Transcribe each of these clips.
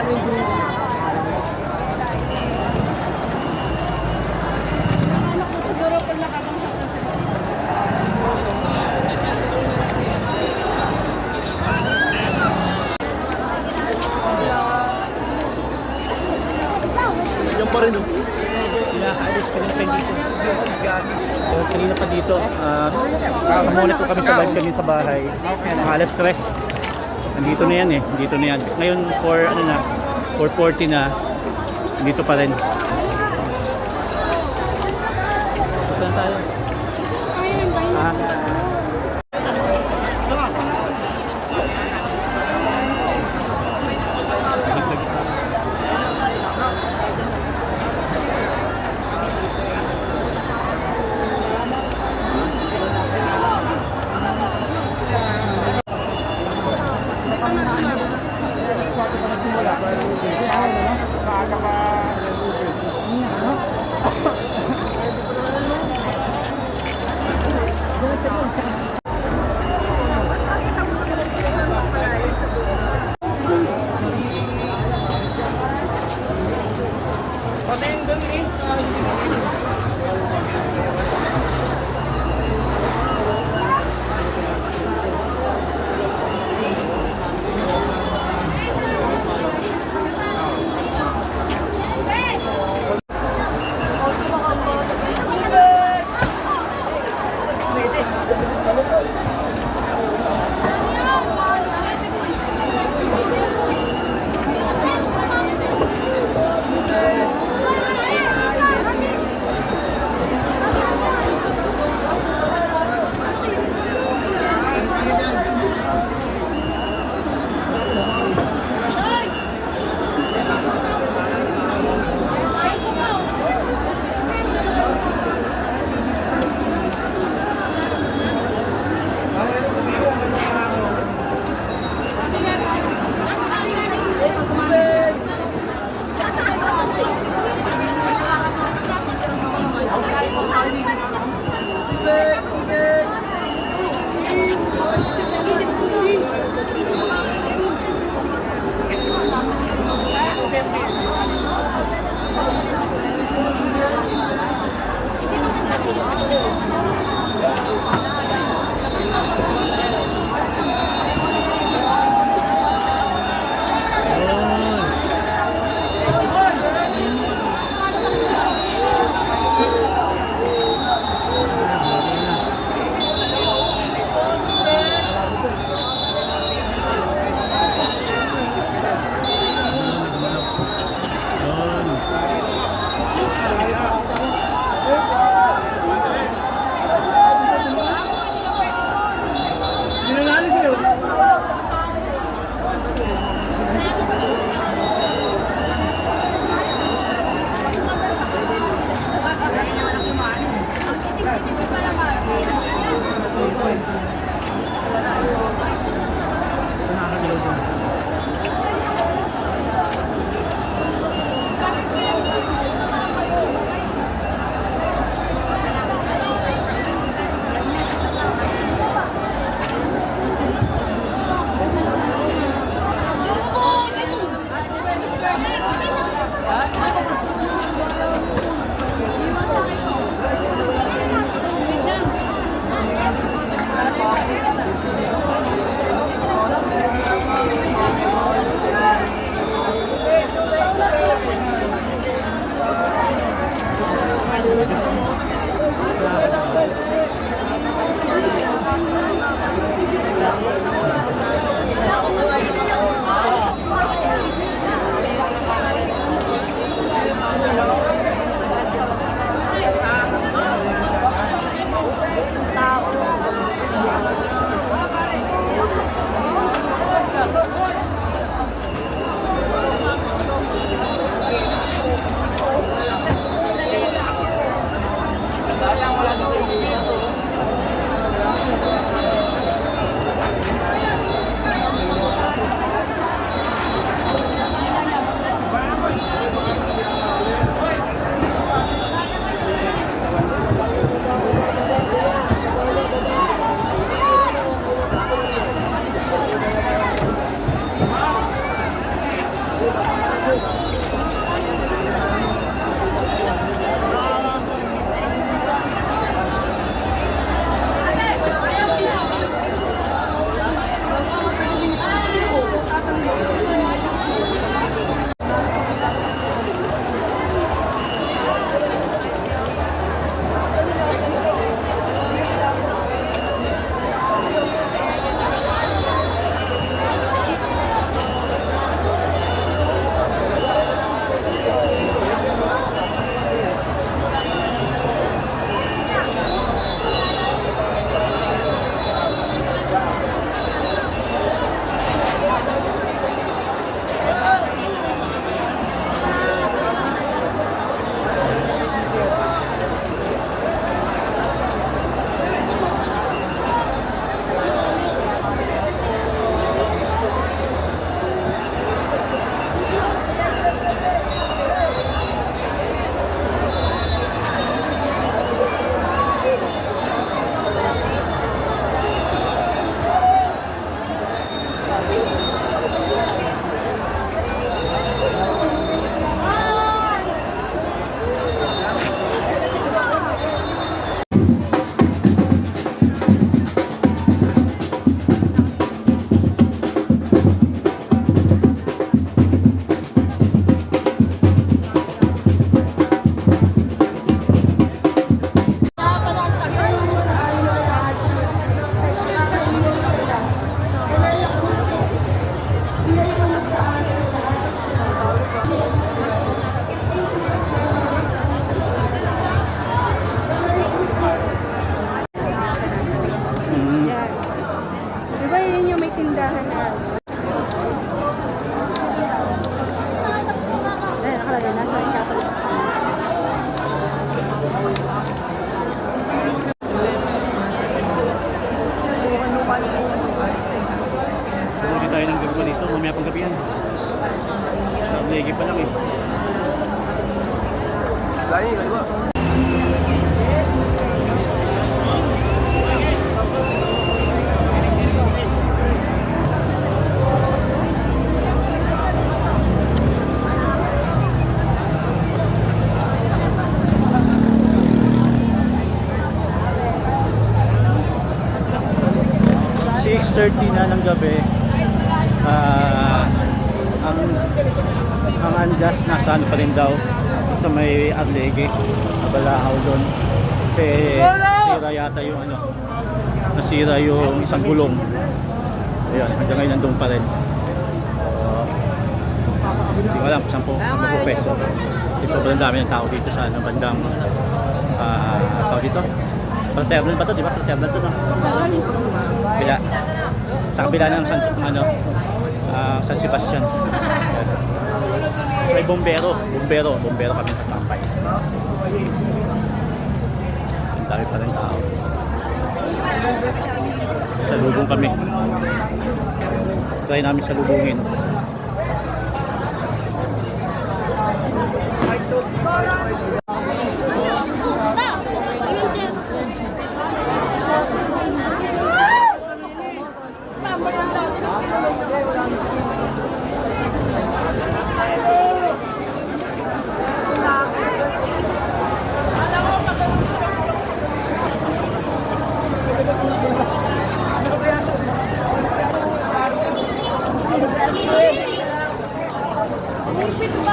Anak ko siguro pag nakabang sa San Sebastian. Yan pa rin, oh. Pinakaalis kanina pa dito. So, kanina pa dito. Kakamuli po kami sa live kanina sa bahay. Alas 3. Nandito na yan eh. Nandito na yan. Ngayon, 4:40 na. Nandito pa rin. Saan tayo? Ah. Yan. Di ba yun yung may tindahan na ano? Ayan, nakalagay. Nasa Catholic School. Pumuli tayo ng gabi dito, mamaya pang gabi yan. Sa Legi pa lang eh. Lagi, kaliwa. Na ng gabi. Ang Andas nasa ano pa rin daw sa may Arlege, Balahaw doon. Kasi nasira yata yung ano, nasira yung isang gulong. Ayun, hanggang ngayon nandun pa rin. Hindi ko alam kung saan po magpupesto. Kasi sobrang dami ng tao dito sa ano, bandang tao dito. Sa terminal ba ito? Di ba? Sa terminal ito, no? Bila. Sa kabila ng San Sebastian. May bombero kami sa Tampay. Ang dami pa rin tao. Salubong kami. Try namin salubungin.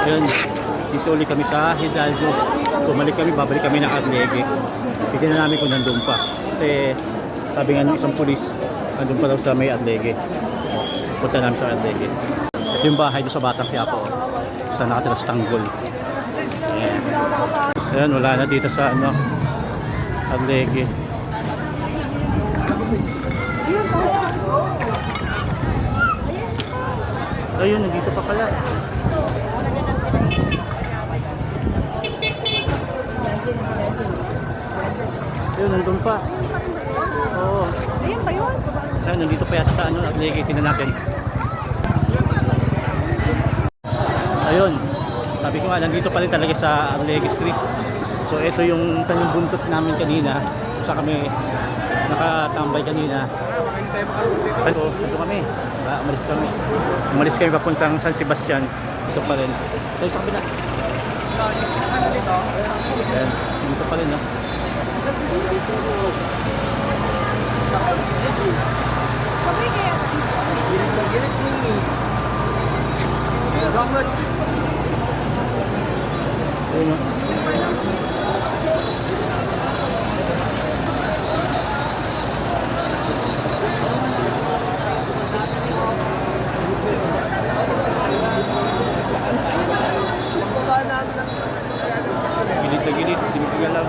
Yun, dito ulit kami sa Hidalgo. Babalik kami ng Arlege. Tignan na namin kung nandun pa. Kasi sabi nga ng isang pulis, nandun pa daw sa may Arlege. Punta namin sa Arlege. Ito yung bahay doon sa Batang Quiapo. Sa nakatira sa Tanggol. Ayan. Ayan, wala na dito sa Arlege. Ayun, nandito pa pala. Ayun, nandun pa. Oo. Ayun pa yun. Ayun, nandito pa yata sa Arlege. Tingnan natin. Ayun. Sabi ko nga, nandito pa rin talaga sa Arlege Street. So, ito yung buntot namin kanina. Kung saan kami nakatambay kanina. Ito kami. Umalis kami papuntang San Sebastian. Ito pa rin. Tayo sa kabila. Ayan, dito pa rin, no? Ayun, no? Gilid na gilid, hindi mo kagalaw.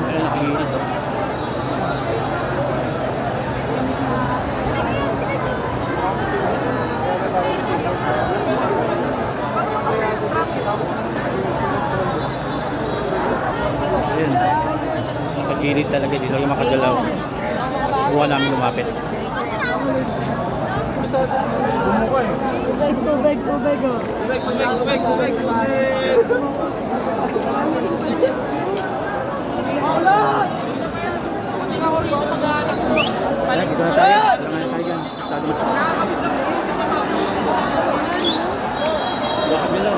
Ayan, nakigilid, oh. Ayan. Nakagilid talaga, dito lang makagalaw. Buwan namin lumapit. Ayan, dito na tayo. Kailangan na tayo dyan. Masyado masakit. Bakit nila?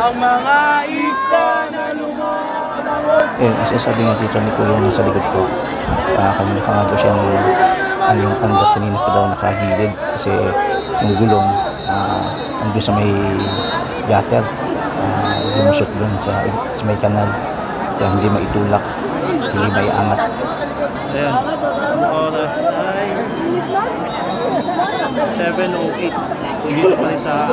Ang mga isda na lumalangoy. Ayun, as sabi nga dito ni Kuya nasa likod ko, kanina pa nga daw siya yung anggas kanina pa daw nakahilid kasi yung gulong andun sa may gutter, lumusot dun sa may kanal kaya hindi maitulak, hindi may angat. Ayan, ang oras ay 7:08. Dito pa rin sa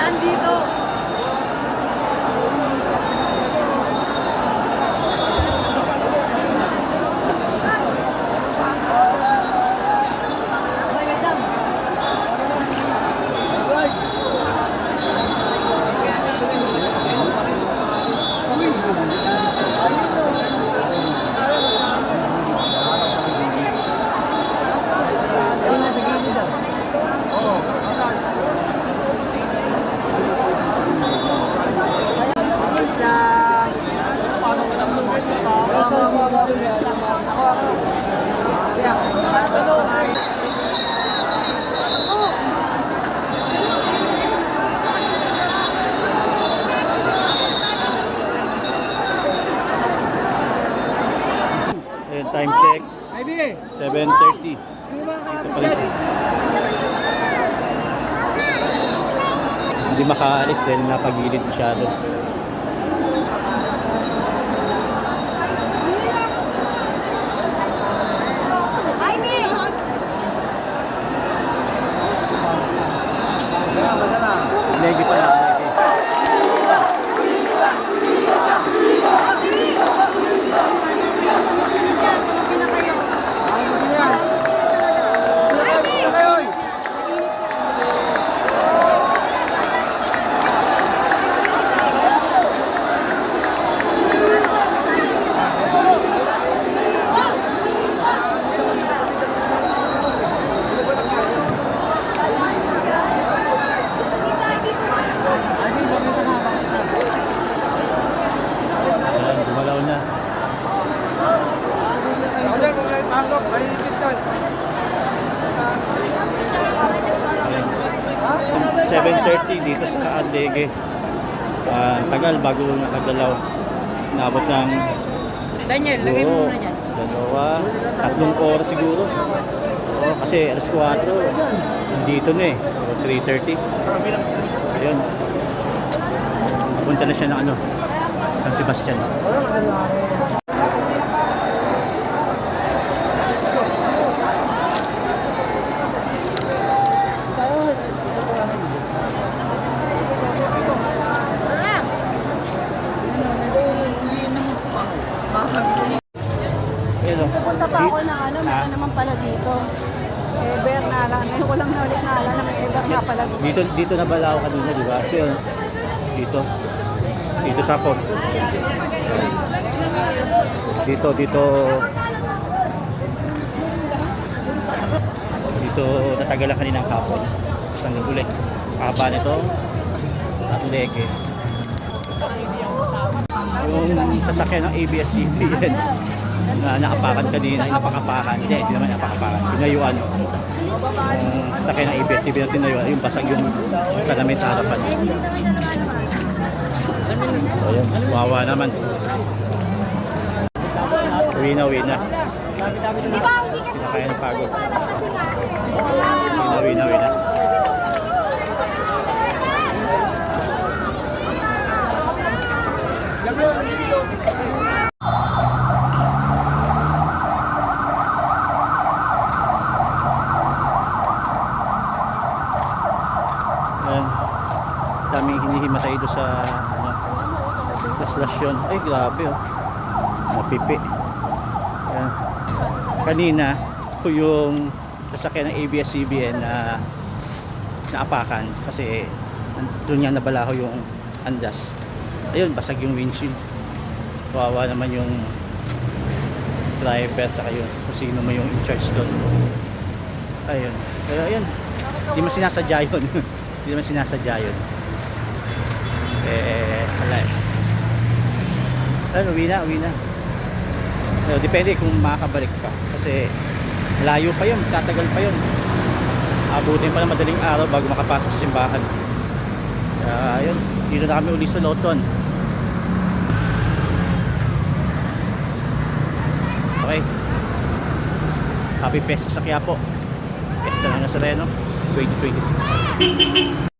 Antique. Ayan, time check. 7:30. Dito pa rin siya. Hindi makaalis dahil napagilid masyado. Legi pa lang. 3:30 dito sa Andegue. Tagal bago nakagalaw. Nabot ng Daniel, lagay mo muna dyan. 3 oras siguro. Oo, kasi alas 4, nandito na eh. 3:30. Ayun. Punta na siya ng ano, San Sebastian. Ayun, oh. Punta pa ako ng ano, meron naman pala dito. Ever na lang. Ngayon ko lang naulit na alam na may ever nga pala dito. Dito na bala ako kanina, di ba? Ito yun. Dito. Dito sa post. Dito. Dito natagalan kanina ng kapon. Isang ulit. Haba nito. At leke. Yung sasakyan ng ABS-CBN na naapakan kanina, yung napakapakan. Hindi naman napakapakan. Tinayuan. Yung sasakyan ng ABS-CBN na tinayuan, yung basag yung salamin sa harapan. So yun, wawa naman. Uwi na. Hindi na kaya ng pagod. Uwi na. Ayan, daming hinihimatay doon sa ano, stasyon. Ay grabe oh, mapipi. Ayan. Kanina ko yung sasakyan ng ABS-CBN na naapakan kasi doon niya nabalaho yung andas. Ayun, basag yung windshield. Kawawa naman yung driver saka yung kung sino mo yung in charge doon. Ayun. Pero ayun, hindi mo sinasadya yun. Hindi naman sinasadya yun. Wala eh. Ayun, uwi na. Pero depende kung makakabalik pa. Kasi layo pa yun, tatagal pa yun. Abutin pa ng madaling araw bago makapasok sa simbahan. Ayun, dito na kami uli sa Loton. Okay. Happy Fiesta sa Quiapo. Fiesta na Nazareno 2026.